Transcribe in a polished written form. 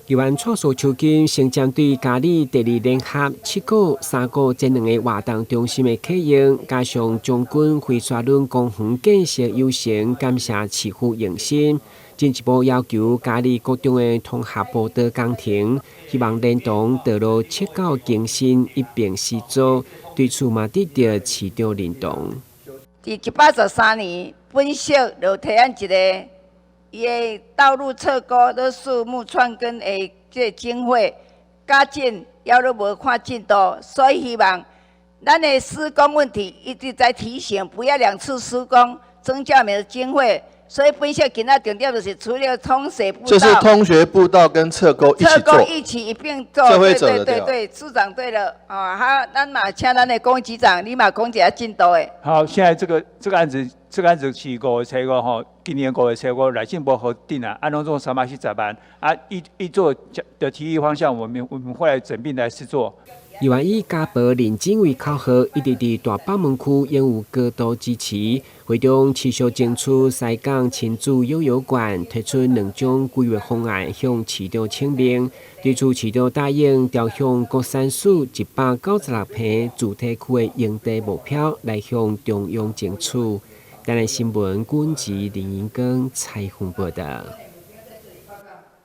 由於錯數抽筋，先針對嘉義第二聯合七股、三股這兩個活動中心的啟用，加上將軍飛沙崙公園建設優先，感謝市府用心。進一步要求嘉義各中的通峽步道工程，希望連同道路設計更新一併施作，對此嘛得到市長認同。第113年，本社就提案一個伊個道路側溝的樹木串根的這個經費，加進也都無看進度，所以希望咱的施工問題一直在提醒，不要2次施工增加我們的經費。所以本社今仔重點就是除了通學步道，就是通學步道跟側溝一起做，側溝一起一併做。這會走得掉。對，市長對了啊，好，咱嘛請咱的工局長，你嘛講一下進度誒。好，現在這個案子是5月初吼，今年5月初內政部核定啊，按攏總340萬啊，一做的提議方向，我們會來整併來試做。由於以嘉寶林景為口號，一直在大北門區擁有高度支持，會中持續爭取西港親子幼兒園推出2種規劃方案向市長請命，對此市長答應調向各縣市196坪主體區的用地目標來向中央爭取。台南新聞，阮子林英光採訪報道。